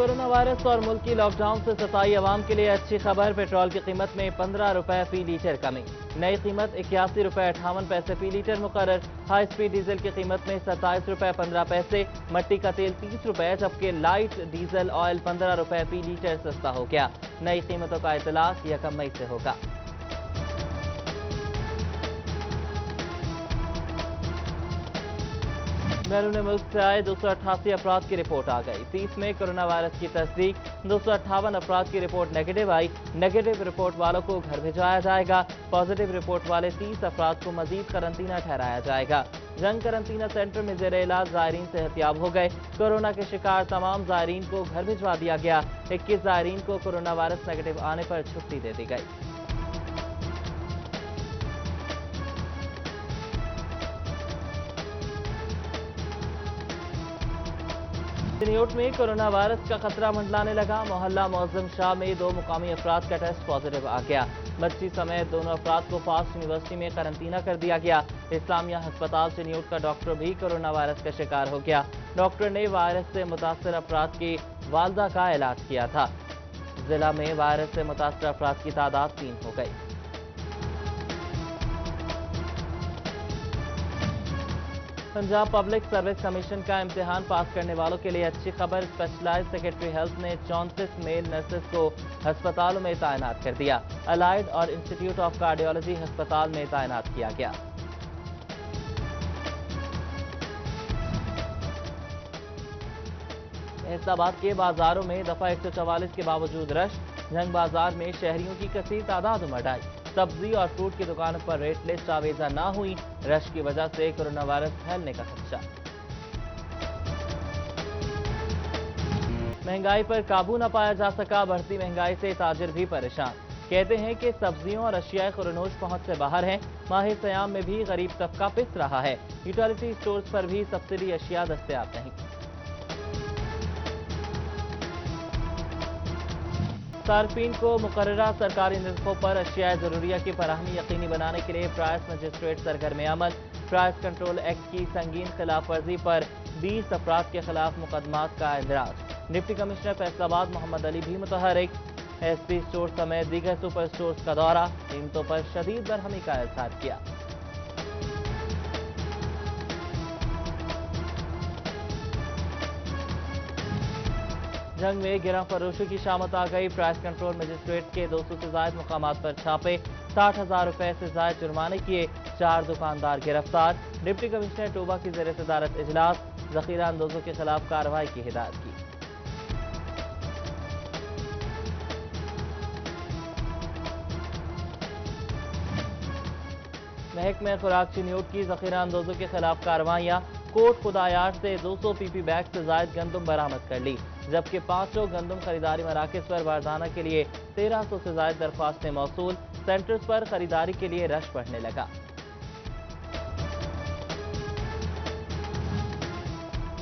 Corona virus और मुल्की lockdown से सताई अवाम के लिए अच्छी खबर। पेट्रोल की कीमत में 15 रुपए फी लीटर कमी। नई कीमत 81 रुपए 58 पैसे फी लीटर मुकर्रर। हाई स्पीड डीजल की कीमत में 27 रुपए 15 पैसे। मट्टी का तेल 30 रुपए जबकि लाइट डीजल ऑयल 15 रुपए फी लीटर सस्ता हो गया। नई कीमतों का इतलाक 1 मई से होगा। बैरून मुल्क से आए 288 अफराद की रिपोर्ट आ गई। 30 में कोरोना वायरस की तस्दीक। 258 अफराद की रिपोर्ट नेगेटिव आई। नेगेटिव रिपोर्ट वालों को घर भिजवाया जाएगा। पॉजिटिव रिपोर्ट वाले 30 अफराद को मजीद करंतना ठहराया जाएगा। जंग करंतना सेंटर में जेर इलाज ज़ायरीन सेहतियाब हो गए। कोरोना के शिकार तमाम ज़ायरीन को घर भिजवा दिया गया। 21 ज़ायरीन को कोरोना वायरस नेगेटिव आने पर छुट्टी दे दी गई। चिन्योट में कोरोना वायरस का खतरा मंडलाने लगा। मोहल्ला मौजम शाह में 2 मुकामी अफराद का टेस्ट पॉजिटिव आ गया। बच्ची समेत दोनों अफराद को फास्ट यूनिवर्सिटी में करंतना कर दिया गया। इस्लामिया अस्पताल चिन्योट का डॉक्टर भी कोरोना वायरस का शिकार हो गया। डॉक्टर ने वायरस से मुतासर अफराद की वालदा का इलाज किया था। जिला में वायरस से मुतासर अफराद की तादाद 3 हो गई। पंजाब पब्लिक सर्विस कमीशन का इम्तिहान पास करने वालों के लिए अच्छी खबर। स्पेशलाइज्ड सेक्रेटरी हेल्थ ने 34 मेल नर्सेस को अस्पतालों में तैनात कर दिया। अलाइड और इंस्टीट्यूट ऑफ कार्डियोलॉजी अस्पताल में तैनात किया गया। फैसलाबाद के बाजारों में दफा 144 के बावजूद रश। जंग बाजार में शहरियों की कसीर तादाद उमड़ आई। सब्जी और फ्रूट की दुकानों पर रेट लिस्ट आवेजा ना हुई। रश की वजह से कोरोना वायरस फैलने का खदशा। महंगाई पर काबू न पाया जा सका। बढ़ती महंगाई से ताजिर भी परेशान। कहते हैं कि सब्जियों और अशियाए खुरनोश पहुंच से बाहर हैं। माह सयाम में भी गरीब तबका पिस रहा है। यूटिलिटी स्टोर्स पर भी सब्सिडी अशिया दस्तयाब नहीं। सार्फिन को मुकर्ररा सरकारी निरखों पर अशियाए जरूरिया की फराहमी यकीनी बनाने के लिए प्राइस मजिस्ट्रेट सरगर्म अमल। प्राइस कंट्रोल एक्ट की संगीन खिलाफ वर्जी पर 20 अफराद के खिलाफ मुकदमात का इंदराज। डिप्टी कमिश्नर फैसलाबाद मोहम्मद अली भी मुतहरिक। एसपी स्टोर समेत दीगर सुपर स्टोर्स का दौरा। कीमतों पर शदीद बरहमी का इज़हार किया। जंग में गिरह फरोशों की शामत आ गई। प्राइस कंट्रोल मजिस्ट्रेट के 200 से ज्यादा मकामात पर छापे। 60,000 रुपए से ज्यादा जुर्माने किए। 4 दुकानदार गिरफ्तार। डिप्टी कमिश्नर टोबा की ज़ेर सदारत इजलास। जखीरा अंदोजों के खिलाफ कार्रवाई की हिदायत की। महकमे खुराक चिन्योट की जखीरा अंदोजों के खिलाफ कार्रवाइयां। कोट खुदायार से 200 पीपी बैग से जायद गंदम बरामद कर ली। जबकि 500 गंदम खरीदारी मराकज पर वारदाना के लिए 1300 से जायद दरख्वास्तें मौसूल। सेंटर्स पर खरीदारी के लिए रश बढ़ने लगा।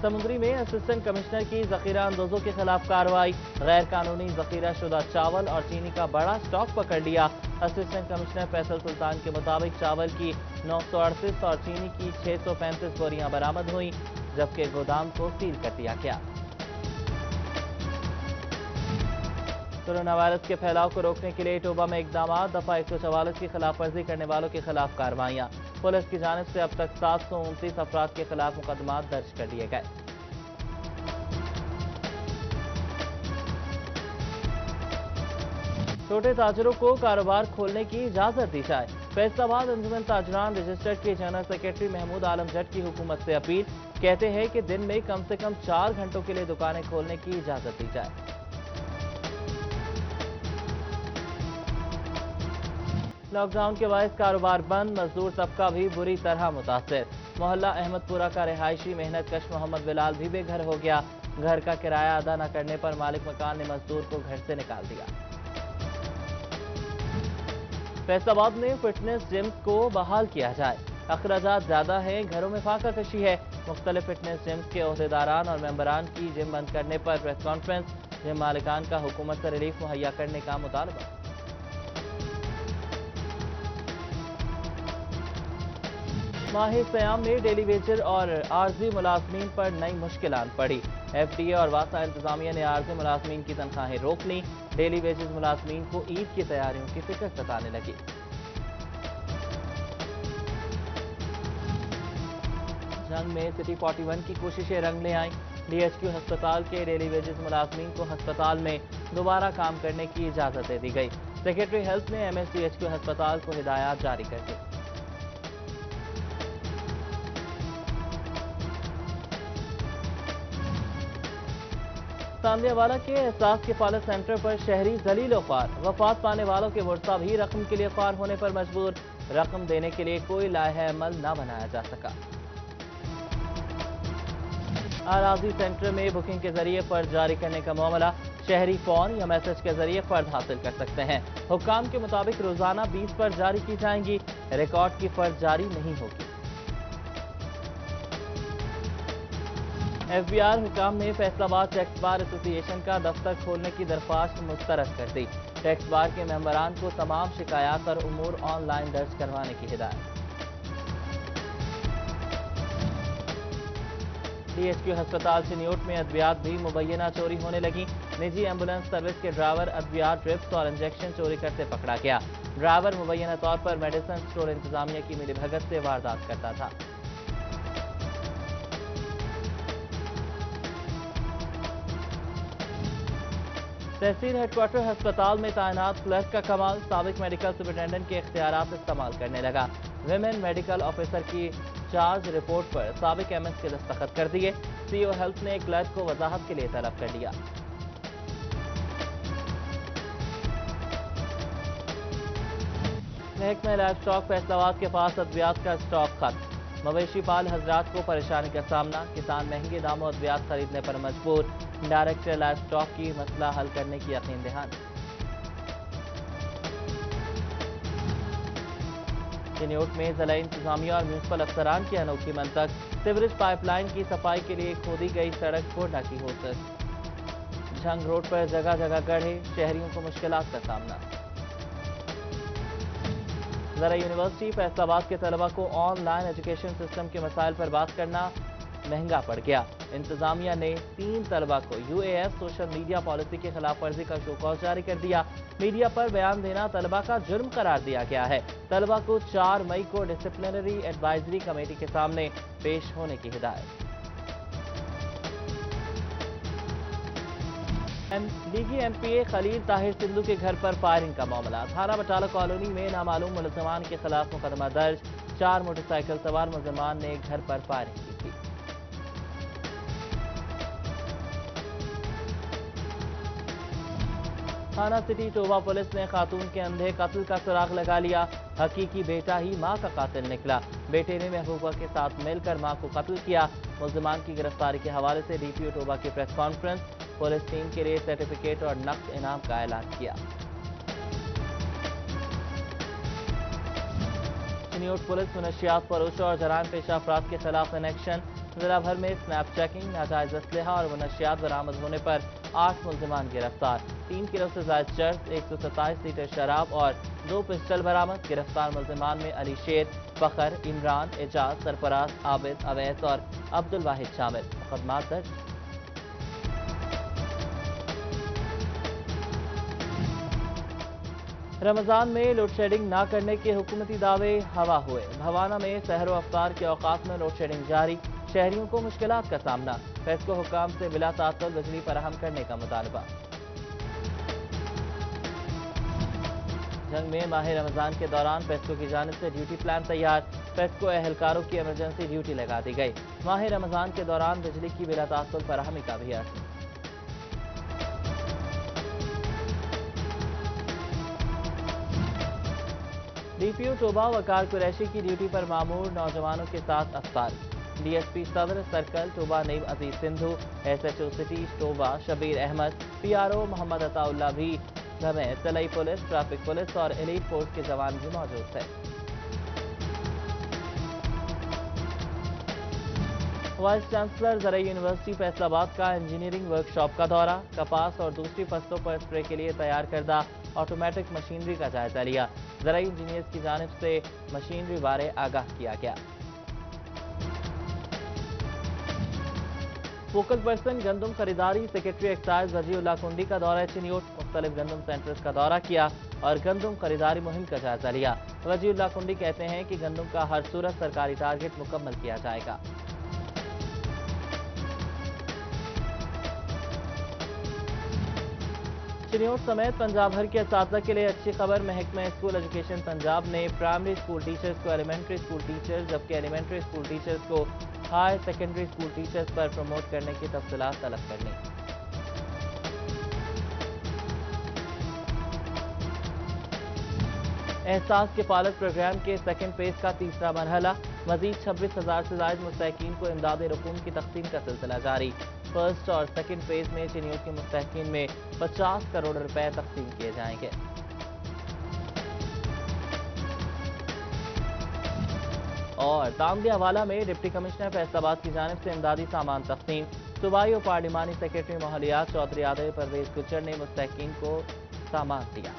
समुद्री में असिस्टेंट कमिश्नर की जखीरा अंदोजों के खिलाफ कार्रवाई। गैर कानूनी जखीरा शुदा चावल और चीनी का बड़ा स्टॉक पकड़ लिया। असिस्टेंट कमिश्नर फैसल सुल्तान के मुताबिक चावल की 938 और चीनी की 635 बोरियां बरामद हुई। जबकि गोदाम को सील कर दिया गया। कोरोना वायरस के फैलाव को रोकने के लिए टोबा में इकदाम। दफा 144 की खिलाफ वर्जी करने वालों के खिलाफ कार्रवाइयां। पुलिस की जानिब से अब तक 729 अफराद के खिलाफ मुकदमात दर्ज कर दिए गए। छोटे ताजरों को कारोबार खोलने की इजाजत दी जाए। फैसलाबाद अंजुमन ताजरान रजिस्टर्ड के जनरल सेक्रेटरी महमूद आलम जट की हुकूमत से अपील। कहते हैं कि दिन में कम से कम 4 घंटों के लिए दुकानें खोलने की इजाजत दी जाए। लॉकडाउन के बायस कारोबार बंद। मजदूर तबका भी बुरी तरह मुतासिर। मोहल्ला अहमदपुरा का रिहायशी मेहनत कश मोहम्मद बिलाल भी बेघर हो गया। घर का किराया अदा न करने पर मालिक मकान ने मजदूर को घर से निकाल दिया। फैसलाबाद में फिटनेस जिम्स को बहाल किया जाए। अखराजात ज्यादा है, घरों में फाका कशी है। मुख्तलिफ फिटनेस जिम्स के ओहदेदारान और मेंबरान की जिम बंद करने पर प्रेस कॉन्फ्रेंस। जिम मालिकान का हुकूमत से रिलीफ मुहैया करने का मुतालबा। माह सयाम में डेली वेजर और आरजी मुलाजमीन पर नई मुश्किलात पड़ी। FDA और वासा इंतजामिया ने आर्जी मुलाजमीन की तनख्वाहें रोक ली। डेली वेजेस मुलाजमीन को ईद की तैयारियों की फिक्र सताने लगी। जंग में सिटी 41 की कोशिशें रंग ले आईं। DHQ हस्पताल के डेली वेजेस मुलाजमीन को हस्पताल में दोबारा काम करने की इजाजत दे दी गई। सेक्रेटरी हेल्थ ने MSDHQ हस्पताल को हिदायत जारी कर दी। सांधियावाला के एहसास किफालत सेंटर पर शहरी जलीलो ख्वार। वफात पाने वालों के वर्सा भी रकम के लिए ख्वार होने पर मजबूर। रकम देने के लिए कोई लाहे अमल न बनाया जा सका। आराजी सेंटर में बुकिंग के जरिए फर्ज जारी करने का मामला। शहरी फोन या मैसेज के जरिए फर्ज हासिल कर सकते हैं। हुक्काम के मुताबिक रोजाना 20 फर्ज जारी की जाएंगी। रिकॉर्ड की फर्ज जारी नहीं होगी। FBR हुकाम ने फैसलाबाद टैक्स बार एसोसिएशन का दफ्तर खोलने की दरख्वास्त मुस्तरद कर दी। टैक्स बार के मेंबरान को तमाम शिकायत और उमूर ऑनलाइन दर्ज करवाने की हिदायत। DHQ हस्पताल चिन्योट में अद्वियात भी मुबैना चोरी होने लगी। निजी एम्बुलेंस सर्विस के ड्राइवर अद्वियात ड्रिप्स और इंजेक्शन चोरी करते पकड़ा गया। ड्राइवर मुबैना तौर पर मेडिसिन स्टोर इंतजामिया की मिलीभगत से वारदात करता था। तहसील हेडक्वार्टर हस्पताल में तैनात क्लर्क का कमाल। साबिक मेडिकल सुपरिटेंडेंट के इख्तियारात इस्तेमाल करने लगा। विमेन मेडिकल ऑफिसर की चार्ज रिपोर्ट पर साबिक MS के दस्तखत कर दिए। CO हेल्थ ने क्लर्क को वजाहत के लिए तलब कर लिया। महकमा लाइफ स्टॉक फैसलाबाद के पास अद्वियात का स्टॉक खत्म। मवेशी पाल हजरात को परेशानी का सामना। किसान महंगे दामों अद्वियात खरीदने पर मजबूर। डायरेक्टर लाइफ स्टॉक की मसला हल करने की यकीन दहानी। चिन्योट में जिला इंतजामिया और म्यूनसिपल अफसरान की अनोखी मंतक। सीवरेज पाइपलाइन की सफाई के लिए खोदी गई सड़क फोड़ना की होसत। झंग रोड पर जगह जगह गड्ढे। शहरियों को मुश्किलात का सामना। ज़रा यूनिवर्सिटी फैसलाबाद के तलबा को ऑनलाइन एजुकेशन सिस्टम के मसाइल पर बात करना महंगा पड़ गया। इंतजामिया ने 3 तलबा को UAS सोशल मीडिया पॉलिसी की खिलाफ वर्जी का शोकॉज जारी कर दिया। मीडिया पर बयान देना तलबा का जुर्म करार दिया गया है। तलबा को 4 मई को डिसिप्लिनरी एडवाइजरी कमेटी के सामने पेश होने की हिदायत। लीगी MPA खलील ताहिर सिंधु के घर पर फायरिंग का मामला। थाना बटाला कॉलोनी में नामालूम मुलजमान के खिलाफ मुकदमा दर्ज। 4 मोटरसाइकिल सवार मुलजमान ने घर पर फायरिंग की थी। थाना सिटी टोबा पुलिस ने खातून के अंधे कत्ल का सुराग लगा लिया। हकीकी बेटा ही मां का कातिल निकला। बेटे ने महबूबा के साथ मिलकर मां को कत्ल किया। मुलजमान की गिरफ्तारी के हवाले से DPO टोबा की प्रेस कॉन्फ्रेंस। पुलिस टीम के लिए सर्टिफिकेट और नक्द इनाम का ऐलान किया। चिन्योट पुलिस मुनशियात फरोशों और जराइम पेशा अफराद के खिलाफ इन एक्शन। जिला भर में स्नैप चेकिंग, नाजायज असलहा और मुनशियात बरामद होने पर 8 मुलजमान गिरफ्तार। 3 किलो से ज्यादा चर्स, 127 लीटर शराब और 2 पिस्टल बरामद। गिरफ्तार मुलजमान में अली शेर, फखर, इमरान, एजाज, सरफराज, आबिद, अवैस और अब्दुल वाहिद शामिल। मुकदमा दर्ज। रमजान में लोड शेडिंग न करने के हुकूमती दावे हवा हुए। भवाना में सहरो अफ्तार के औकात में लोड शेडिंग जारी। शहरियों को मुश्किलात का सामना। फेस्को हुकाम से बिला तात्तुल बिजली फराहम करने का मुतालबा। जंग में माह रमजान के दौरान फेस्को की जानिब से ड्यूटी प्लान तैयार। फेस्को एहलकारों की इमरजेंसी ड्यूटी लगा दी गई। माह रमजान के दौरान बिजली की बिला तात्तुल फराहमी का भी असर। DPO टोबा वकार कुरैशी की ड्यूटी पर मामूर नौजवानों के साथ अफ्तार। DSP Sadar circle Toba Naeem Aziz Sindhu, SHO city Toba Shabbir Ahmad, PRO Muhammad Ataullah भी समेत तलई पुलिस, ट्रैफिक पुलिस और एलीट फोर्स के जवान भी मौजूद थे। वाइस चांसलर ज़राई यूनिवर्सिटी फैसलाबाद का इंजीनियरिंग वर्कशॉप का दौरा। कपास और दूसरी फसलों पर स्प्रे के लिए तैयार करदा ऑटोमेटिक मशीनरी का जायजा लिया। ज़राई इंजीनियर्स की जानिब से मशीनरी बारे आगाह किया गया। फोकल पर्सन गंदम खरीदारी सेक्रेटरी एक्साइज वजीउल्लाह कुंडी का दौरा चिन्योट, मुख्तलिफ गंदम सेंटर्स का दौरा किया और गंदम खरीदारी मुहिम का जायजा लिया। वजीउल्लाह कुंडी कहते हैं कि गंदम का हर सूरत सरकारी टारगेट मुकम्मल किया जाएगा। चिन्योट समेत पंजाब भर के असातिज़ा के लिए अच्छी खबर। महकमा स्कूल एजुकेशन पंजाब ने प्राइमरी स्कूल टीचर्स को एलिमेंट्री स्कूल टीचर्स जबकि एलिमेंट्री स्कूल टीचर्स को हायर सेकेंडरी स्कूल टीचर्स पर प्रमोट करने की तफसीलात तलब कर ली। एहसास के पायलट प्रोग्राम के सेकेंड फेज का तीसरा मरहला, मजीद 26,000 से ज्यादा मुस्तहकीन को इमदाद रकूम की तकसीम का सिलसिला जारी। फर्स्ट और सेकेंड फेज में चिन्योट के मुस्तहकीन में 50 करोड़ रुपए तकसीम किए जाएंगे। और तामदी हवाला में डिप्टी कमिश्नर फैसलाबाद की जानिब से इमदादी सामान तकसीम। सूबाई और पार्लिमानी सेक्रेटरी माहौलियात चौधरी आदिल परवेज गुज्जर ने मुस्तहकीन को सामान दिया।